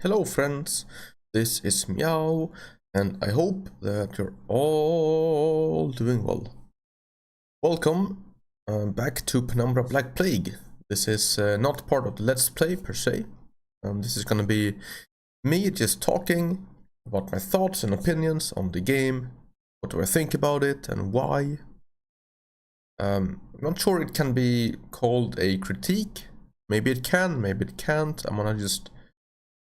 Hello friends, this is Meow, and I hope that you're all doing well. Welcome back to Penumbra Black Plague. This is not part of the Let's Play per se. This is gonna be me just talking about my thoughts and opinions on the game. What do I think about it and why? I'm not sure it can be called a critique. Maybe it can, maybe it can't.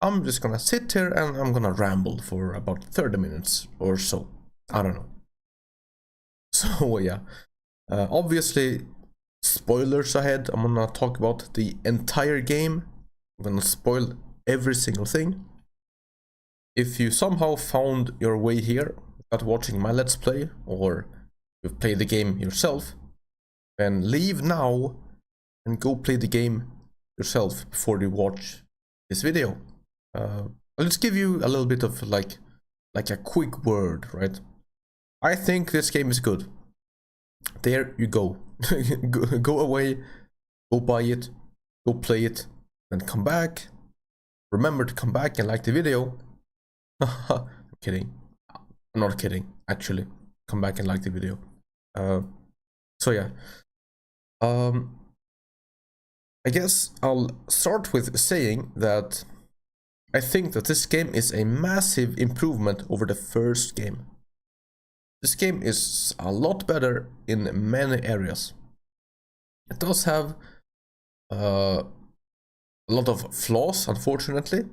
I'm just gonna sit here and I'm gonna ramble for about 30 minutes or so. I don't know. So yeah, obviously spoilers ahead. I'm gonna talk about the entire game. I'm gonna spoil every single thing. If you somehow found your way here without watching my Let's Play, or you've played the game yourself, then leave now and go play the game yourself before you watch this video. I'll just give you a little bit of like a quick word, right? I think this game is good. There you go. Go away, go buy it, go play it, then come back. Remember to come back and like the video. I'm kidding. I'm not kidding, actually. Come back and like the video. So yeah. I guess I'll start with saying that I think that this game is a massive improvement over the first game. This game is a lot better in many areas. It does have a lot of flaws, unfortunately,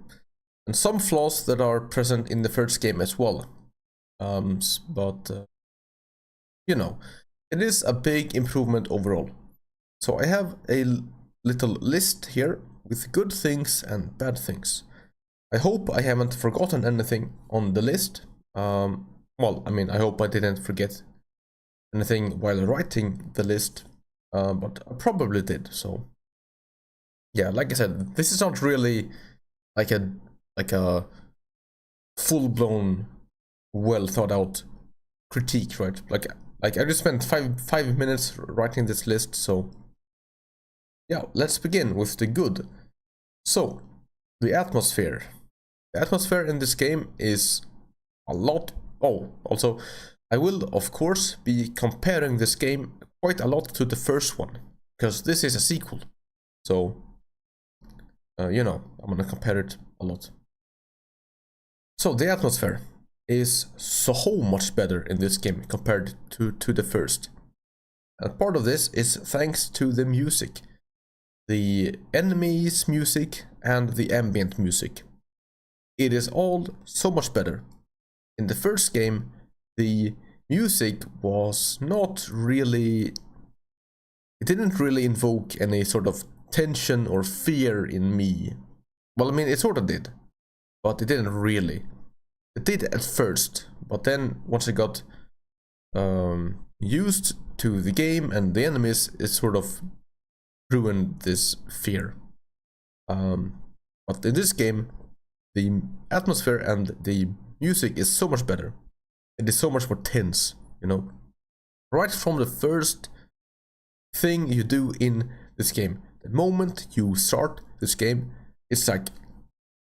and some flaws that are present in the first game as well. You know, it is a big improvement overall. So I have a little list here with good things and bad things. I hope I haven't forgotten anything on the list. Well, I mean, I hope I didn't forget anything while writing the list, but I probably did. So, yeah, like I said, this is not really like a full-blown, well thought out critique, right? Like I just spent five minutes writing this list. So, yeah, let's begin with the good. So, the atmosphere. The atmosphere in this game is a lot. Oh, also, I will of course be comparing this game quite a lot to the first one, because this is a sequel. So, you know, I'm gonna compare it a lot. So the atmosphere is so much better in this game compared to the first. And part of this is thanks to the music. The enemies' music and the ambient music. It is all so much better. In the first game, the music was not really... It didn't really invoke any sort of tension or fear in me. Well, I mean, it sort of did, but it didn't really. It did at first, but then once I got used to the game and the enemies, it sort of ruined this fear. But in this game, the atmosphere and the music is so much better. It is so much more tense, you know. Right from the first thing you do in this game, the moment you start this game, it's like,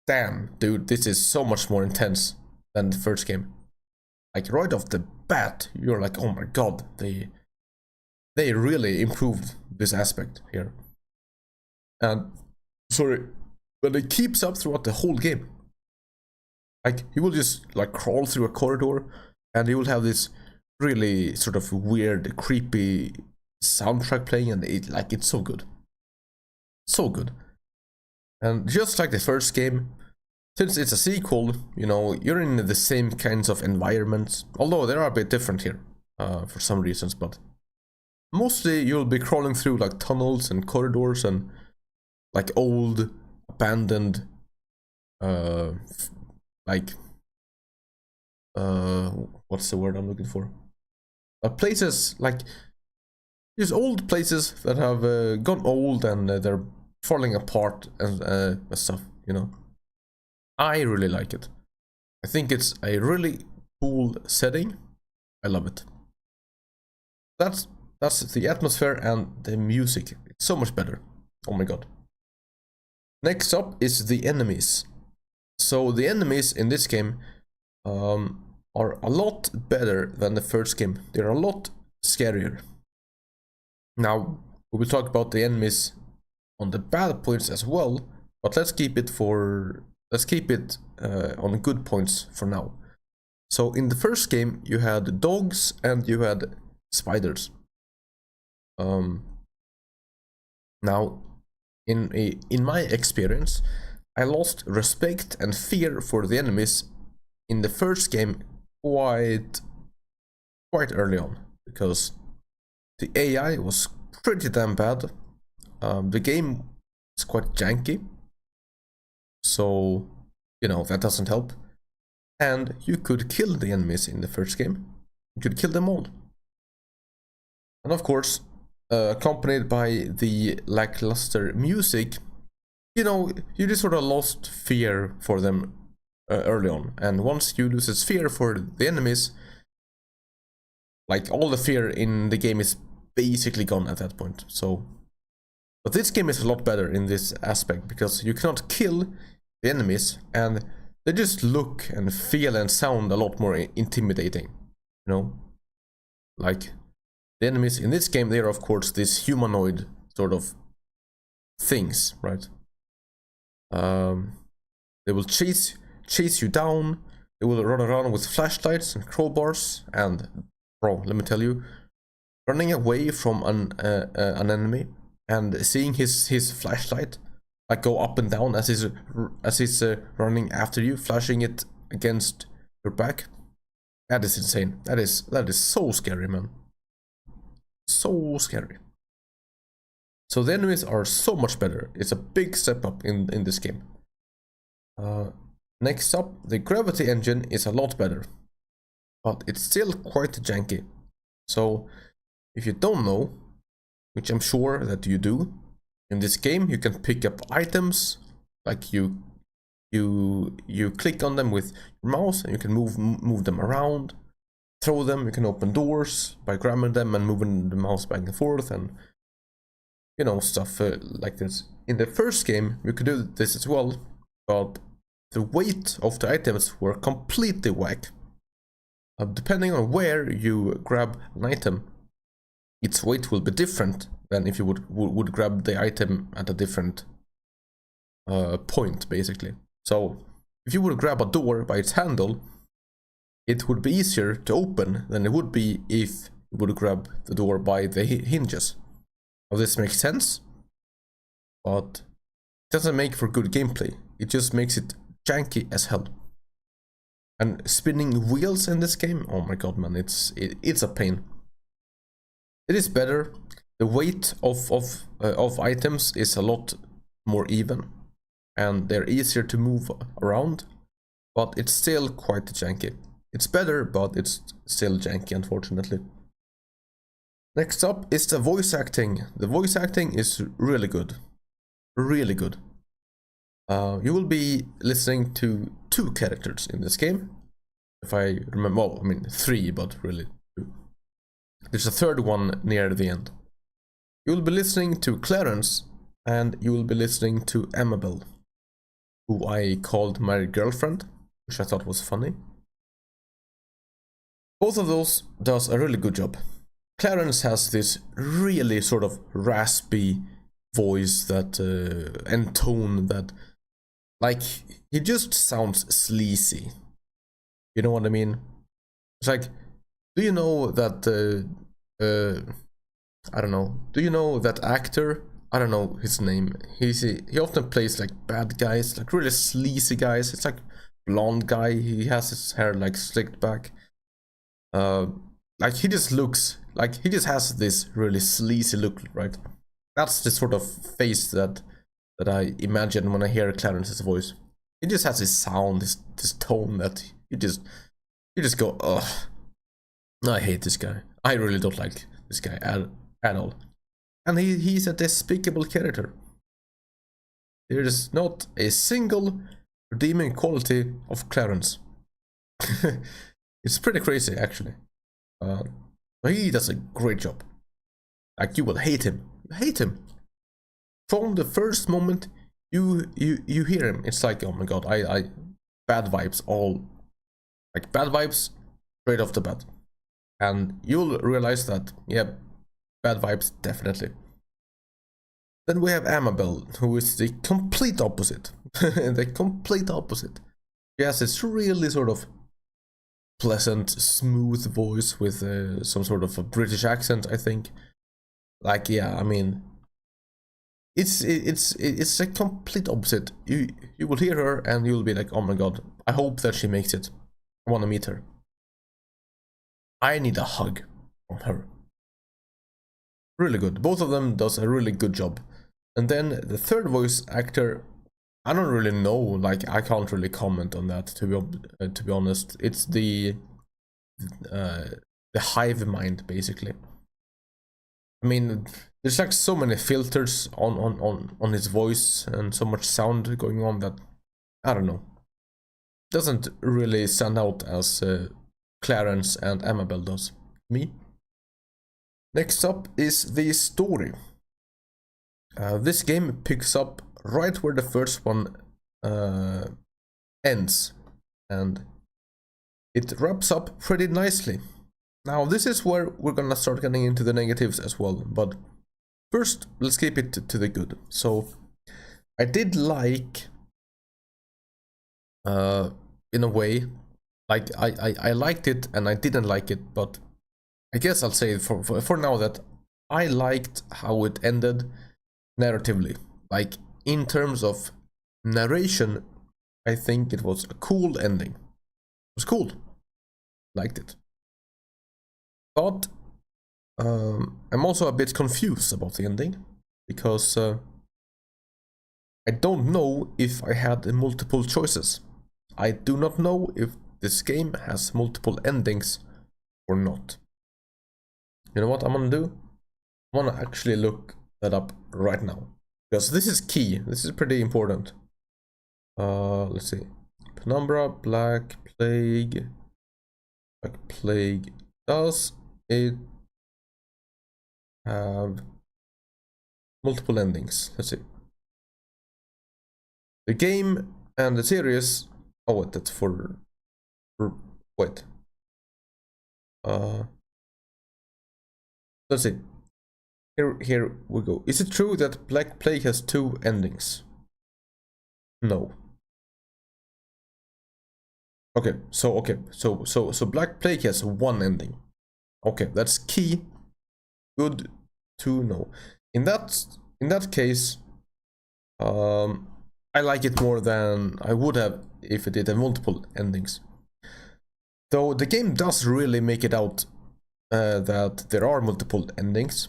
damn, dude, this is so much more intense than the first game. Like right off the bat, you're like, oh my god, they really improved this aspect here. And sorry, but it keeps up throughout the whole game. Like, you will just like crawl through a corridor and you will have this really sort of weird, creepy soundtrack playing, and it's so good. So good. And just like the first game, since it's a sequel, you know, you're in the same kinds of environments, although they are a bit different here, for some reasons, but mostly you'll be crawling through like tunnels and corridors and like old, abandoned, what's the word I'm looking for? Places, like, these old places that have gone old and they're falling apart and stuff, you know. I really like it. I think it's a really cool setting. I love it. That's the atmosphere and the music. It's so much better. Oh my god. Next up is the enemies. So the enemies in this game are a lot better than the first game. They're a lot scarier. Now, we will talk about the enemies on the bad points as well, but let's keep it on good points for now. So in the first game, you had dogs and you had spiders. Now, in my experience, I lost respect and fear for the enemies in the first game quite early on, because the AI was pretty damn bad. The game is quite janky, so you know that doesn't help. And you could kill the enemies in the first game. You could kill them all. And of course, accompanied by the lackluster music, you know, you just sort of lost fear for them early on. And once you lose its fear for the enemies, like all the fear in the game is basically gone at that point. So, but this game is a lot better in this aspect because you cannot kill the enemies and they just look and feel and sound a lot more intimidating, you know? Like, the enemies in this game, they are of course these humanoid sort of things, right? They will chase you down, they will run around with flashlights and crowbars, and bro, let me tell you, running away from an enemy and seeing his flashlight like go up and down as he's running after you, flashing it against your back. That is insane. That is so scary, man. So scary. So the enemies are so much better. It's a big step up in this game. Next up, the gravity engine is a lot better, but it's still quite janky. So if you don't know, which I'm sure that you do, in this game you can pick up items, like you click on them with your mouse and you can move them around, throw them, you can open doors by grabbing them and moving the mouse back and forth, and you know, stuff like this. In the first game you could do this as well, but the weight of the items were completely whack. Depending on where you grab an item, its weight will be different than if you would grab the item at a different point, basically. So if you would grab a door by its handle, it would be easier to open than it would be if you would grab the door by the hinges. Now this makes sense, but it doesn't make for good gameplay. It just makes it janky as hell. And spinning wheels in this game, oh my god, man, it's a pain. It is better. The weight of items is a lot more even, and they're easier to move around, but it's still quite janky. It's better, but it's still janky, unfortunately. Next up is the voice acting. The voice acting is really good. Really good. You will be listening to 2 characters in this game. If I remember, well, I mean 3, but really 2. There's a 3rd one near the end. You will be listening to Clarence, and you will be listening to Amabel, who I called my girlfriend, which I thought was funny. Both of those does a really good job. Clarence has this really sort of raspy voice that and tone that, like, he just sounds sleazy. You know what I mean? It's like, do you know that I don't know. Do you know that actor? I don't know his name. He often plays like bad guys, like really sleazy guys. It's like blonde guy. He has his hair like slicked back. Like he just looks like he just has this really sleazy look, right? That's the sort of face that I imagine when I hear Clarence's voice. He just has this sound, this tone that you just go, ugh. I hate this guy. I really don't like this guy at all. And he's a despicable character. There's not a single redeeming quality of Clarence. It's pretty crazy, actually. But he does a great job. Like, you will hate him. You hate him. From the first moment you hear him, it's like, oh my god, bad vibes, all like bad vibes straight off the bat. And you'll realize that, yeah, bad vibes, definitely. Then we have Amabel, who is the complete opposite. The complete opposite. She has this really sort of pleasant, smooth voice with some sort of a British accent, I think. Like, yeah, I mean, it's a complete opposite. You will hear her and you'll be like, oh my god, I hope that she makes it. I want to meet her. I need a hug from her. Really good. Both of them does a really good job. And then the third voice actor, I don't really know. Like, I can't really comment on that, to be honest. It's the hive mind, basically. I mean, there's like so many filters on his voice and so much sound going on that, I don't know, doesn't really stand out as Clarence and Amabel does. Me. Next up is the story. This game picks up right where the first one ends, and it wraps up pretty nicely. Now this is where we're gonna start getting into the negatives as well, but first let's keep it to the good. So I did like, in a way, like I liked it and I didn't like it, but I guess I'll say for now that I liked how it ended narratively. Like, in terms of narration, I think it was a cool ending. It was cool. Liked it. But I'm also a bit confused about the ending, because I don't know if I had multiple choices. I do not know if this game has multiple endings or not. You know what I'm gonna do? I'm gonna actually look that up right now, because this is key. This is pretty important. Let's see. Penumbra, Black Plague. Black Plague. Does it have multiple endings? Let's see. The game and the series. Oh, wait, that's for wait. Let's see. Here we go. Is it true that Black Plague has 2 endings? No. Okay, so Black Plague has 1 ending. Okay, that's key. Good to know. In that case, I like it more than I would have if it did have multiple endings. Though the game does really make it out that there are multiple endings.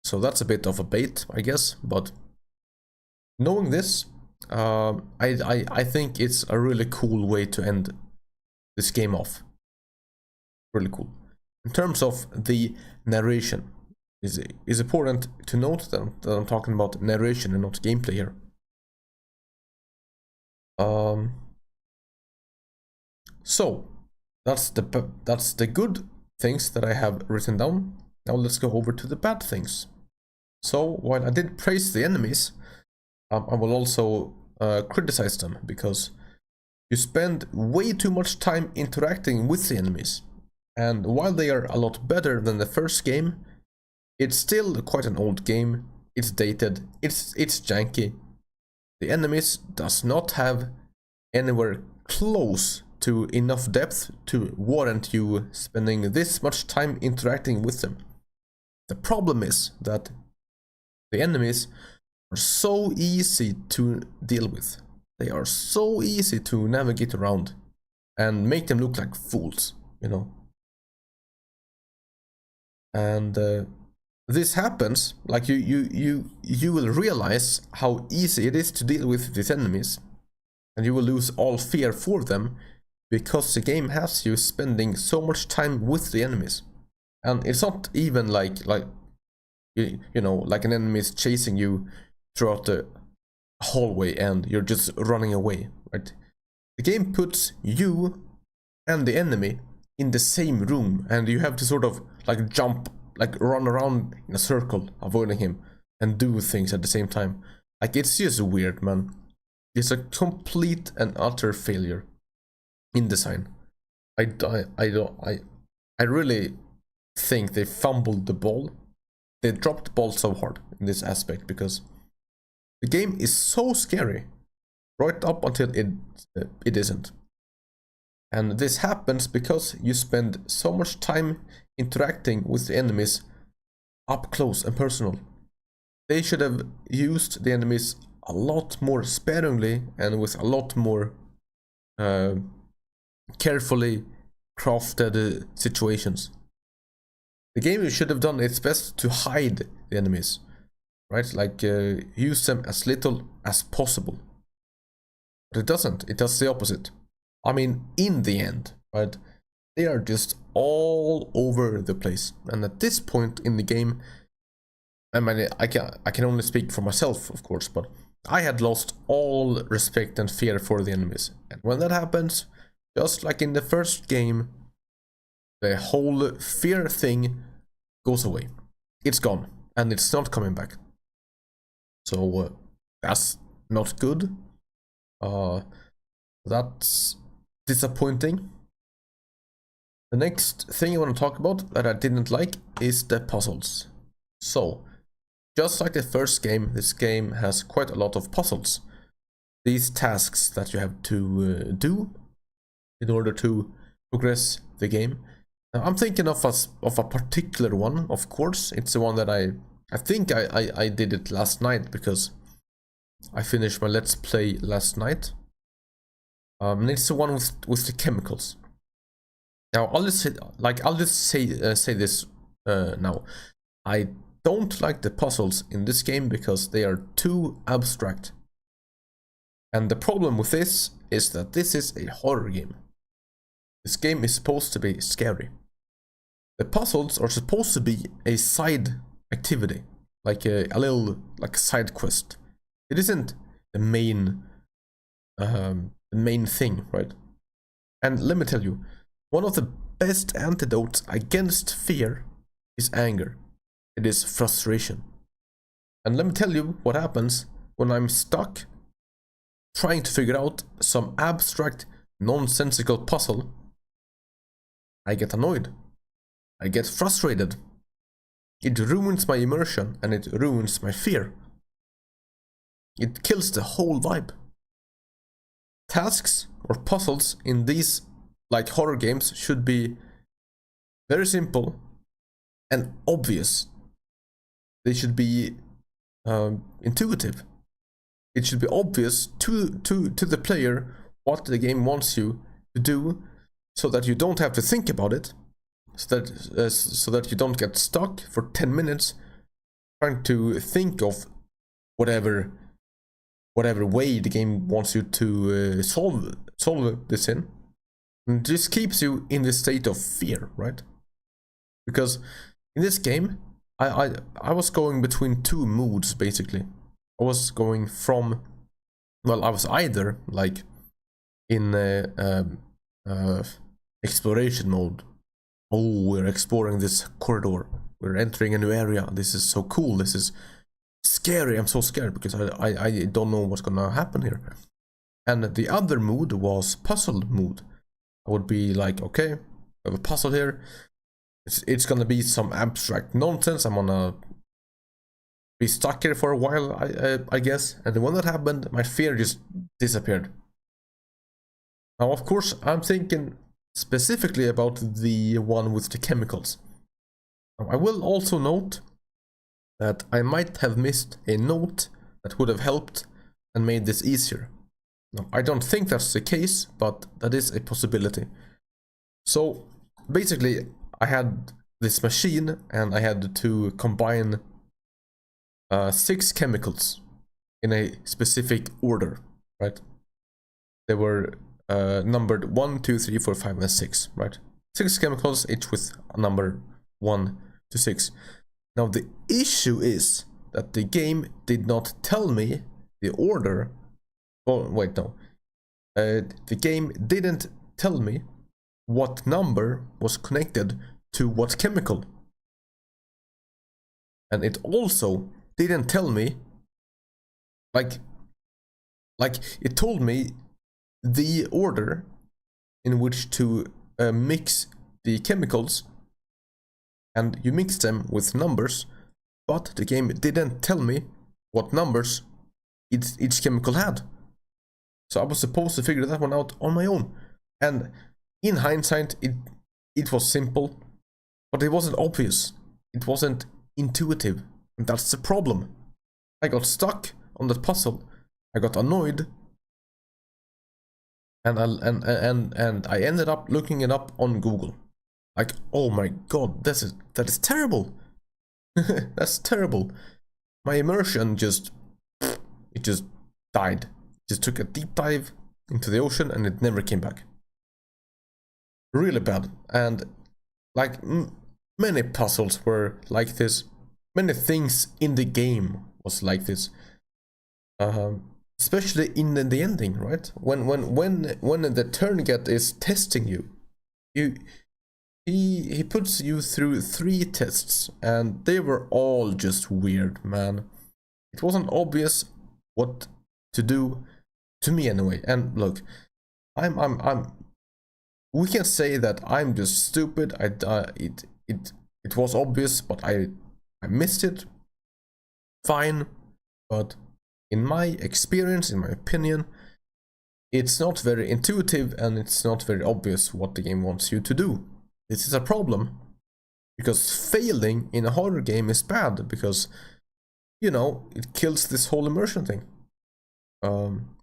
So that's a bit of a bait, I guess, but knowing this, I think it's a really cool way to end this game off. Really cool. In terms of the narration, is important to note that I'm talking about narration and not gameplay here. So that's the good things that I have written down. Now let's go over to the bad things. So while I did praise the enemies, I will also criticize them, because you spend way too much time interacting with the enemies. And while they are a lot better than the first game, it's still quite an old game. It's dated, it's janky. The enemies does not have anywhere close to enough depth to warrant you spending this much time interacting with them. The problem is that the enemies are so easy to deal with. They are so easy to navigate around and make them look like fools, you know. And this happens, like you will realize how easy it is to deal with these enemies, and you will lose all fear for them, because the game has you spending so much time with the enemies. And it's not even like you know, like an enemy is chasing you throughout the hallway and you're just running away, right? The game puts you and the enemy in the same room, and you have to sort of like jump, like run around in a circle avoiding him and do things at the same time. Like, it's just weird, man. is a complete and utter failure in design. I really think they fumbled the ball. They dropped the ball so hard in this aspect because the game is so scary right up until it isn't. And this happens because you spend so much time interacting with the enemies up close and personal. They should have used the enemies a lot more sparingly and with a lot more carefully crafted situations. The game should have done its best to hide the enemies, right? Like use them as little as possible. But it doesn't. It does the opposite. I mean, in the end, right? They are just all over the place. And at this point in the game, I mean, I can only speak for myself, of course, but I had lost all respect and fear for the enemies. And when that happens, just like in the first game, the whole fear thing goes away. It's gone, and it's not coming back. So that's not good. That's disappointing. The next thing I want to talk about that I didn't like is the puzzles. So, just like the first game, this game has quite a lot of puzzles. These tasks that you have to do in order to progress the game. Now, I'm thinking of a particular one, of course. It's the one that I think I did it last night because I finished my Let's Play last night. And it's the one with the chemicals. Now I'll just say this now. I don't like the puzzles in this game because they are too abstract. And the problem with this is that this is a horror game. This game is supposed to be scary. The puzzles are supposed to be a side activity, like a little side quest. It isn't the main thing, right? And let me tell you, one of the best antidotes against fear is anger. It is frustration. And let me tell you what happens when I'm stuck trying to figure out some abstract, nonsensical puzzle. I get annoyed. I get frustrated. It ruins my immersion and it ruins my fear. It kills the whole vibe. Tasks or puzzles in these like horror games should be very simple and obvious. They should be intuitive. It should be obvious to the player what the game wants you to do, so that you don't have to think about it, so that you don't get stuck for 10 minutes trying to think of whatever way the game wants you to solve this in. And this keeps you in the state of fear, right? Because in this game, I was going between two moods, basically. I was going from, well, I was either like in exploration mode. Oh, we're exploring this corridor. We're entering a new area. This is so cool. This is scary. I'm so scared because I don't know what's gonna happen here. And the other mood was puzzle mood. I would be like, okay, I have a puzzle here. It's gonna be some abstract nonsense. I'm gonna be stuck here for a while, I guess. And when that happened, my fear just disappeared. Now, of course, I'm thinking specifically about the one with the chemicals. Now, I will also note that I might have missed a note that would have helped and made this easier. Now, I don't think that's the case, but that is a possibility. So, basically, I had this machine and I had to combine 6 chemicals in a specific order, right? They were numbered 1, 2, 3, 4, 5, and 6, right? 6 chemicals, each with a number 1 to 6. Now the issue is that the game did not tell me the order. Oh wait, no. The game didn't tell me what number was connected to what chemical. And it also didn't tell me, like, Like, it told me the order in which to mix the chemicals, and you mix them with numbers, but the game didn't tell me what numbers each chemical had. So I was supposed to figure that one out on my own. And in hindsight, it was simple, but it wasn't obvious. It wasn't intuitive, and that's the problem. I got stuck on that puzzle. I got annoyed, and I ended up looking it up on Google. Like, oh my god, that is terrible. That's terrible. My immersion just died. Just took a deep dive into the ocean and it never came back. Really bad. And like many puzzles were like this. Many things in the game was like this. Especially in the ending, right? When the Turnigat is testing you, he puts you through 3 tests, and they were all just weird, man. It wasn't obvious what to do, to me anyway. And look, we can say that I'm just stupid. It was obvious, but I missed it. Fine, but in my experience, in my opinion, it's not very intuitive and it's not very obvious what the game wants you to do. This is a problem, because failing in a horror game is bad, because, you know, it kills this whole immersion thing,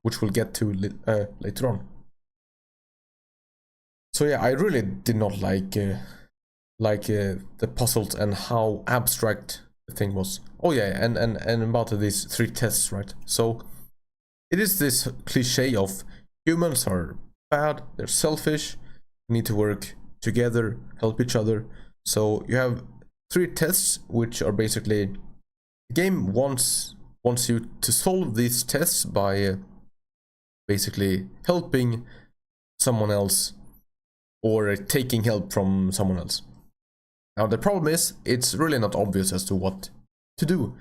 which we'll get to later on. So yeah, I really did not like the puzzles and how abstract the thing was. Oh yeah, and about these 3 tests, right? So it is this cliche of humans are bad, they're selfish, need to work together, help each other. So you have 3 tests, which are basically, the game wants you to solve these tests by basically helping someone else or taking help from someone else. Now the problem is, it's really not obvious as to what to do.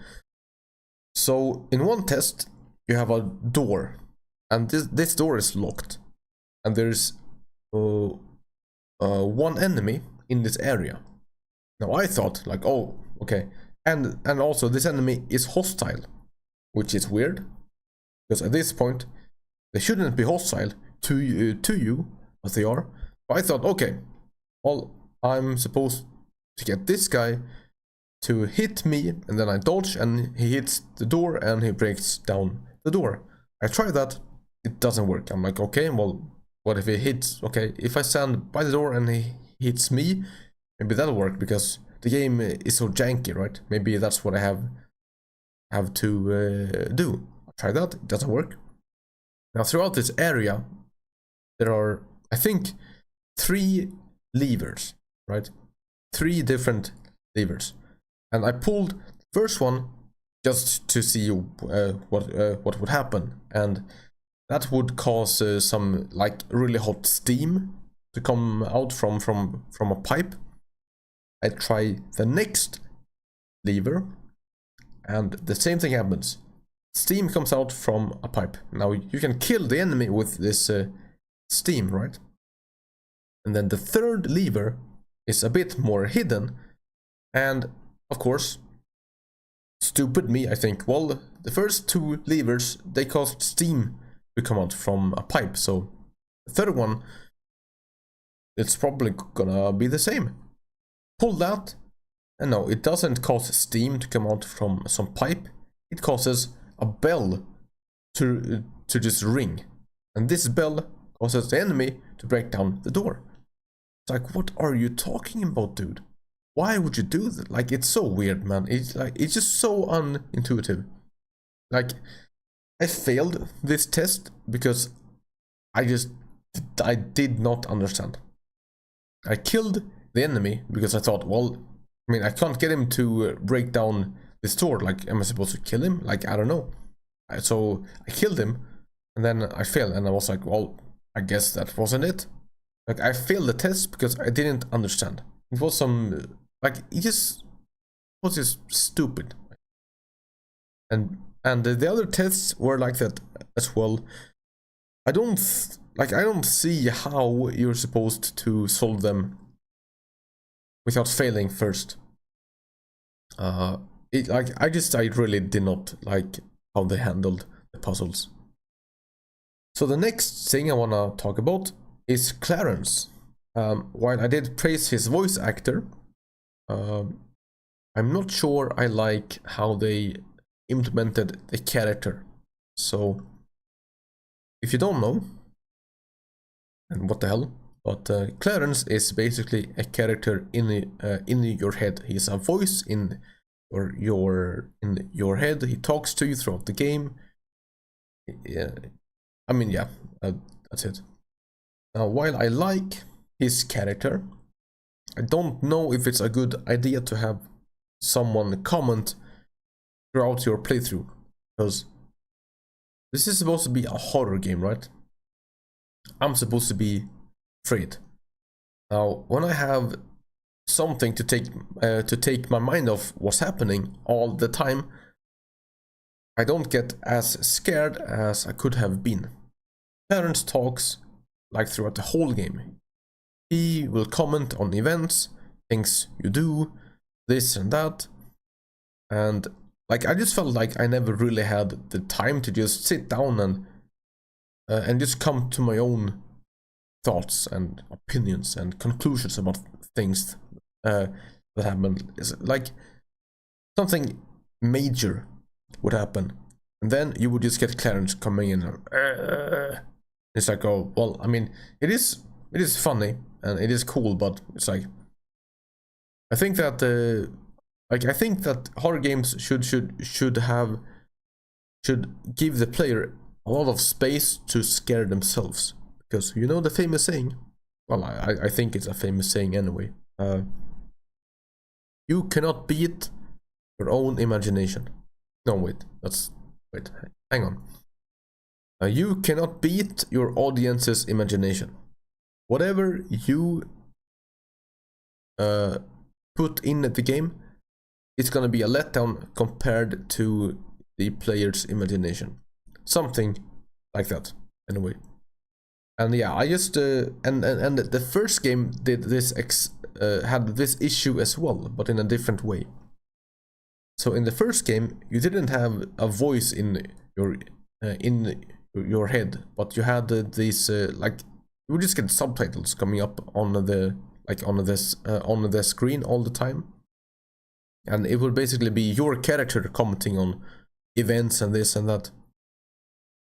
So in one test you have a door, and this door is locked, and there's one enemy in this area. Now I thought like, oh, okay, and also this enemy is hostile, which is weird, because at this point they shouldn't be hostile to you, but they are. But I thought, okay, well, I'm supposed to get this guy to hit me, and then I dodge and he hits the door and he breaks down the door. I try that, it doesn't work. I'm like, okay, well, what if he hits? Okay, if I stand by the door and he hits me, maybe that'll work, because the game is so janky, right? Maybe that's what I have to do. I try that, it doesn't work. Now throughout this area there are, I think, 3 levers, right? 3 different levers, and I pulled the first one just to see what would happen, and that would cause some like really hot steam to come out from a pipe. I try the next lever, and the same thing happens. Steam comes out from a pipe. Now you can kill the enemy with this steam, right? And then the third lever is a bit more hidden, and of course, stupid me, I think, well, the first 2 levers, they caused steam to come out from a pipe, so the third one, it's probably gonna be the same. Pull that, and no, it doesn't cause steam to come out from some pipe, it causes a bell to just ring, and this bell causes the enemy to break down the door. It's like, what are you talking about, dude? Why would you do that? Like, it's so weird, man. It's like, it's just so unintuitive. Like, I failed this test because I did not understand. I killed the enemy because I thought, well, I mean, I can't get him to break down this door. Like, am I supposed to kill him? Like, I don't know. So I killed him, and then I failed, and I was like, well, I guess that wasn't it. Like, I failed the test because I didn't understand. It was some, like, it just was just stupid. And And the other tests were like that as well. I don't see how you're supposed to solve them without failing first. I really did not like how they handled the puzzles. So the next thing I wanna talk about is Clarence. While I did praise his voice actor, I'm not sure I like how they implemented the character. So if you don't know, and what the hell, but Clarence is basically a character in your head. He's a voice in your head. He talks to you throughout the game. Yeah, I mean, yeah, that's it. Now, while I like his character, I don't know if it's a good idea to have someone comment throughout your playthrough, because this is supposed to be a horror game, right? I'm supposed to be afraid. Now, when I have something to take my mind off what's happening all the time, I don't get as scared as I could have been. Clarence talks like throughout the whole game. He will comment on events, things you do, this and that, and like I just felt like I never really had the time to just sit down and just come to my own thoughts and opinions and conclusions about things that happened. It's like something major would happen, and then you would just get Clarence coming in. It's like, oh well, I mean, it is funny and it is cool, but it's like I think that horror games should give the player a lot of space to scare themselves, because you know the famous saying. Well, I think it's a famous saying anyway. You cannot beat your own imagination. No, wait, hang on. You cannot beat your audience's imagination. Whatever you put in the game, it's gonna be a letdown compared to the player's imagination. Something like that, anyway. And yeah, I just and the first game did this had this issue as well, but in a different way. So in the first game, you didn't have a voice in your head, but you had these like you would just get subtitles coming up on the on the screen all the time, and it would basically be your character commenting on events and this and that.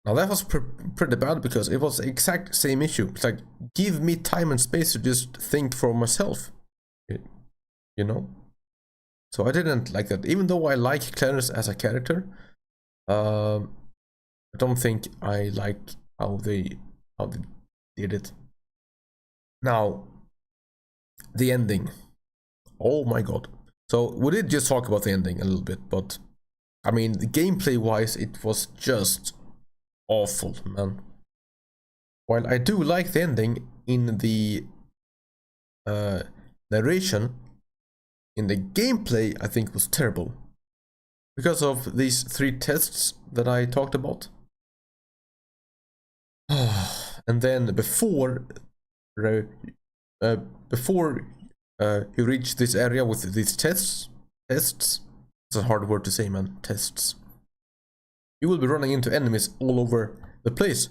Now that was pretty bad, because it was the exact same issue. It's like, give me time and space to just think for myself, you know. So I didn't like that. Even though I like Clarence as a character, I don't think I like how they did it. Now, the ending. Oh my god. So we did just talk about the ending a little bit, but I mean, the gameplay wise, it was just awful, man. While I do like the ending, in the narration, in the gameplay, I think was terrible, because of these 3 tests that I talked about. And then before you reach this area with these tests, it's a hard word to say, man, tests. You will be running into enemies all over the place.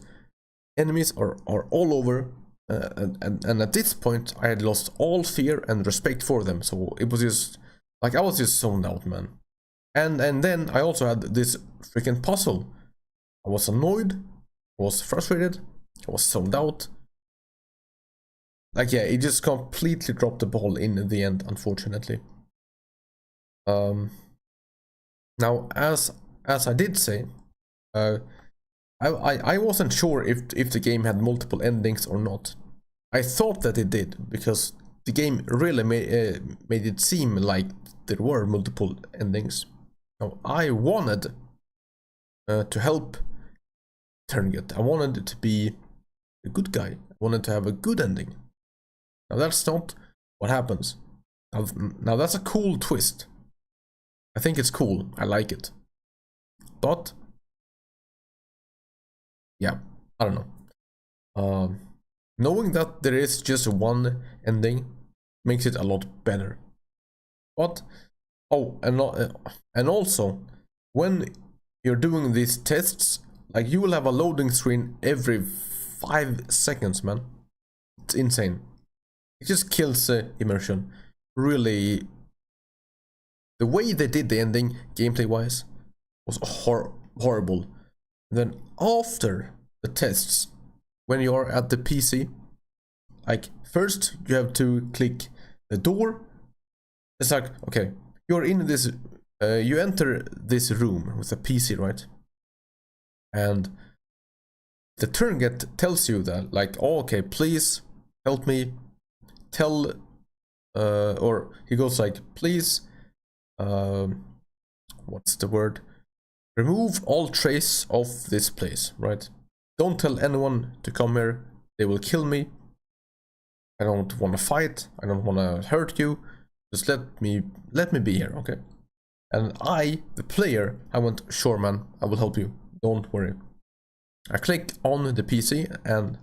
Enemies are all over, and at this point I had lost all fear and respect for them. So it was just like I was just zoned out, man. And then I also had this freaking puzzle. I was annoyed, I was frustrated, I was zoned out. Like, yeah, it just completely dropped the ball in the end, unfortunately. Now, as I did say, I wasn't sure if the game had multiple endings or not. I thought that it did, because the game really made it seem like there were multiple endings. Now, I wanted to help Turnget. I wanted it to be a good guy. I wanted to have a good ending. Now that's not what happens. Now that's a cool twist. I think it's cool. I like it. But yeah, I don't know. Knowing that there is just one ending makes it a lot better. But oh, and also when you're doing these tests, like you will have a loading screen every 5 seconds, man. It's insane. It just kills immersion. Really, the way they did the ending, gameplay-wise, was horrible. And then after the tests, when you're at the PC, like first you have to click the door. It's like, okay, you're in this, you enter this room with a PC, right? And the target tells you that, like, oh, okay, please help me. Tell, or he goes like, please, what's the word? Remove all trace of this place, right? Don't tell anyone to come here. They will kill me. I don't want to fight. I don't want to hurt you. Just let me be here, okay? And I, the player, I went, sure, man, I will help you. Don't worry. I click on the PC and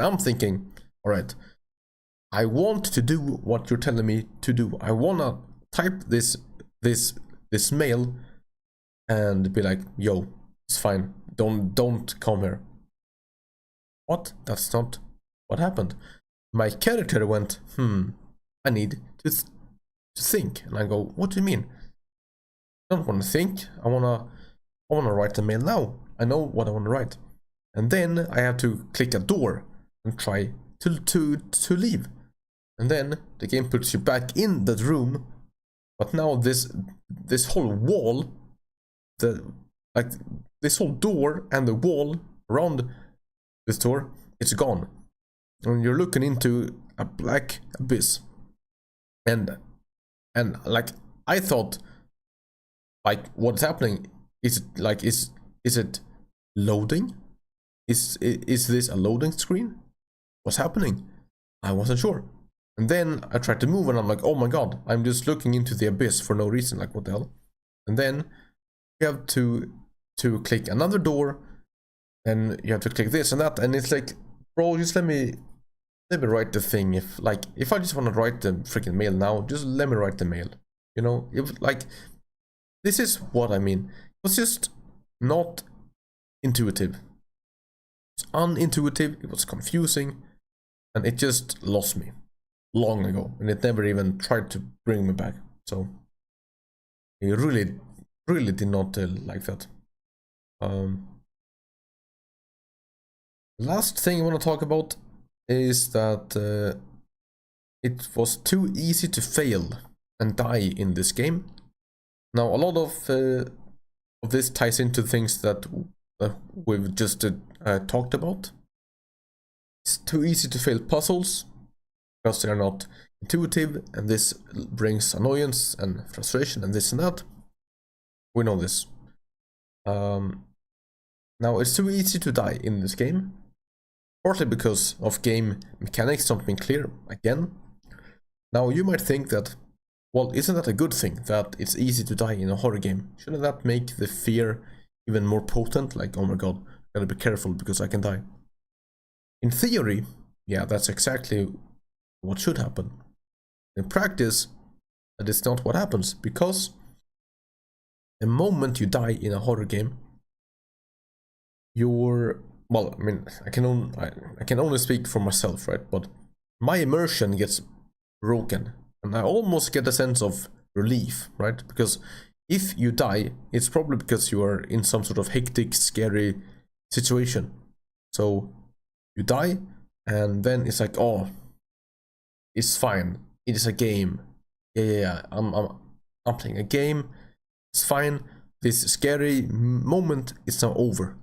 I'm thinking, all right, I want to do what you're telling me to do. I wanna type this mail and be like, yo, it's fine. Don't come here. What? That's not what happened. My character went, I need to think. And I go, what do you mean? I don't want to think. I wanna write the mail now. I know what I want to write. And then I have to click a door and try to leave. And then the game puts you back in that room. But now this whole wall, this whole door and the wall around this door, it's gone. And you're looking into a black abyss. And like I thought, like, what's happening? Is it like is it loading? Is this a loading screen? What's happening? I wasn't sure. And then I tried to move and I'm like, oh my god, I'm just looking into the abyss for no reason, like what the hell? And then you have to click another door, and you have to click this and that, and it's like, bro, just let me write the thing. If I just want to write the freaking mail now, just let me write the mail. You know, if like, this is what I mean. It was just not intuitive. It's unintuitive, it was confusing, and it just lost me long ago, and it never even tried to bring me back. So I really did not like that. Last thing I want to talk about is that it was too easy to fail and die in this game. Now a lot of this ties into things that we've just talked about. It's too easy to fail puzzles because they are not intuitive, and this brings annoyance and frustration and this and that. We know this. Now it's too easy to die in this game, partly because of game mechanics not being clear again. Now you might think that, well, isn't that a good thing that it's easy to die in a horror game? Shouldn't that make the fear even more potent? Like, oh my god, gotta be careful because I can die. In theory, yeah, that's exactly what should happen. In practice, that is not what happens, because the moment you die in a horror game, you're, well, I mean, I can only speak for myself, right? But my immersion gets broken, and I almost get a sense of relief, right? Because if you die, it's probably because you are in some sort of hectic, scary situation. So you die, and then it's like, oh, it's fine. It is a game. Yeah. I'm playing a game. It's fine. This scary moment is now over.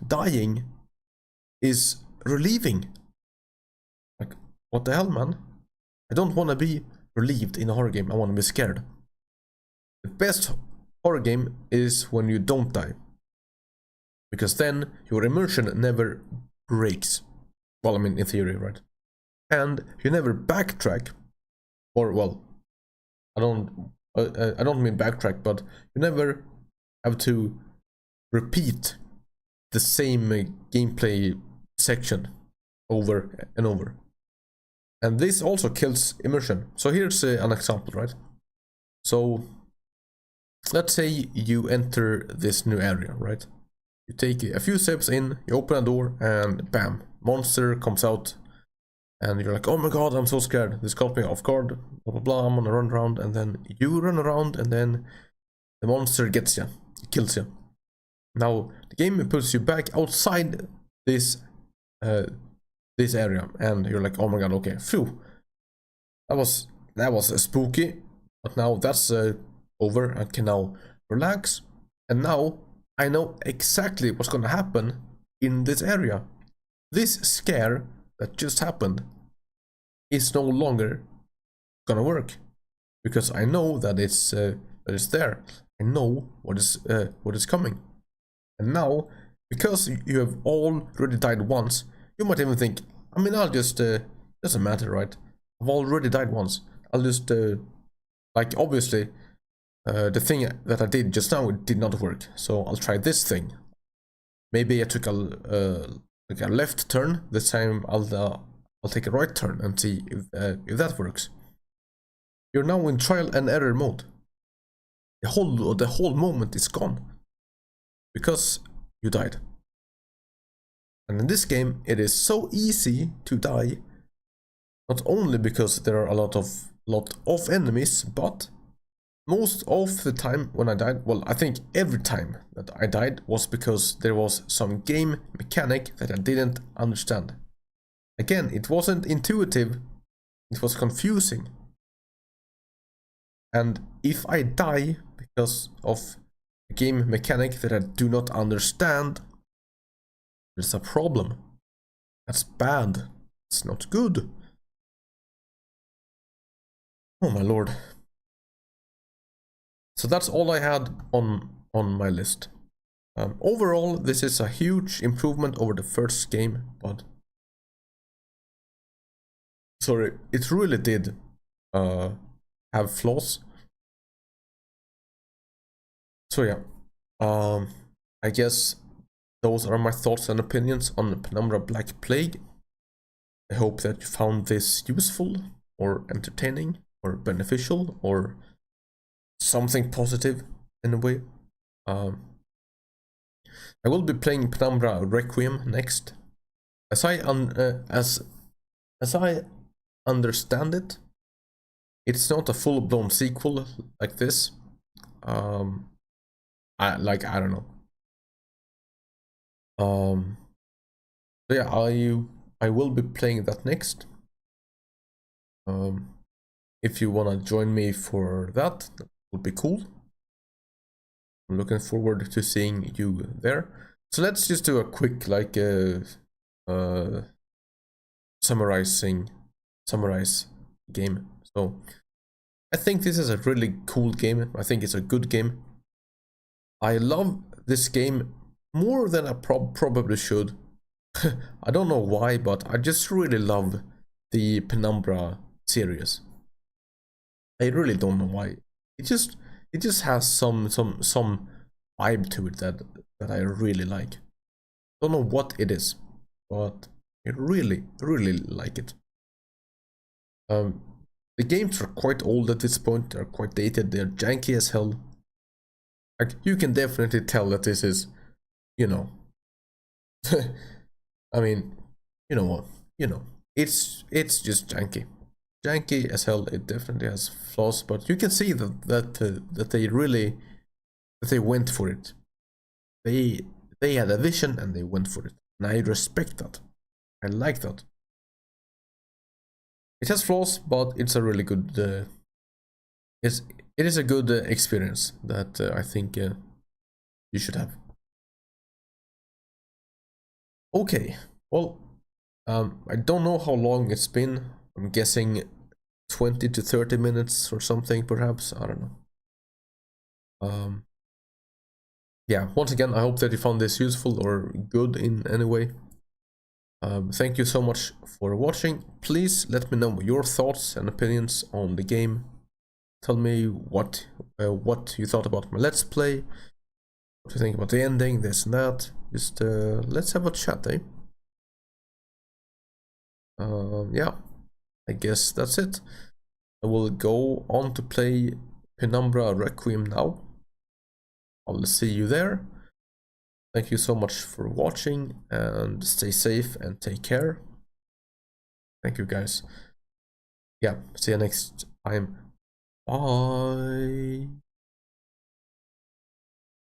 Dying is relieving. Like, what the hell, man? I don't want to be relieved in a horror game. I want to be scared. The best horror game is when you don't die, because then your immersion never breaks. Well, I mean, in theory, right? And you never backtrack, or, well, I don't mean backtrack, but you never have to repeat the same gameplay section over and over. And this also kills immersion. So here's an example, right? So let's say you enter this new area, right? You take a few steps in, you open a door, and bam, monster comes out. And you're like, oh my god, I'm so scared. This caught me off guard, blah blah blah, I'm gonna run around. And then you run around, and then the monster gets you, it kills you. Now, the game puts you back outside this this area, and you're like, oh my god, okay, phew. That was spooky, but now that's over. I can now relax, and now I know exactly what's gonna happen in this area. This scare that just happened is no longer gonna work, because I know that it's there. I know what is coming, and now because you have already died once, you might even think, I mean, I'll just doesn't matter, right? I've already died once. I'll just like, obviously the thing that I did just now, it did not work, so I'll try this thing. Maybe I took a like a left turn. This time I'll take a right turn and see if that works. You're now in trial and error mode. The whole moment is gone because you died. And in this game, it is so easy to die, not only because there are a lot of enemies, but most of the time when I died, well, I think every time that I died was because there was some game mechanic that I didn't understand. Again, it wasn't intuitive, it was confusing. And if I die because of a game mechanic that I do not understand, there's a problem. That's bad. It's not good. Oh my lord. So that's all I had on my list. Overall, this is a huge improvement over the first game, but sorry, it really did have flaws. So yeah, I guess those are my thoughts and opinions on the Penumbra Black Plague. I hope that you found this useful or entertaining or beneficial or something positive in a way. I will be playing Penumbra Requiem next. As I understand it, it's not a full-blown sequel like this. I don't know. So yeah, I will be playing that next. If you wanna join me for that would be cool. I'm looking forward to seeing you there. So let's just do a quick like summarize game. So I think this is a really cool game. I think it's a good game. I love this game more than I probably should. I don't know why, but I just really love the Penumbra series. I really don't know why. It just has some vibe to it that I really like. Don't know what it is, but I really like it. The games are quite old at this point. They're quite dated. They're janky as hell. Like, you can definitely tell that this is, you know, I mean, you know what, it's just janky as hell. It definitely has flaws, but you can see that they went for it. They had a vision and they went for it, and I respect that. I like that. It has flaws, but it's a really good it is a good experience that I think you should have. Okay, well, I don't know how long it's been. I'm guessing 20 to 30 minutes or something, perhaps. I don't know. Yeah, once again, I hope that you found this useful or good in any way. Thank you so much for watching. Please let me know your thoughts and opinions on the game. Tell me what you thought about my Let's Play. What do you think about the ending, this and that? Just let's have a chat, eh? Yeah, I guess that's it. I will go on to play Penumbra Requiem now. I'll see you there. Thank you so much for watching, and stay safe and take care. Thank you, guys. Yeah, see you next time. Bye.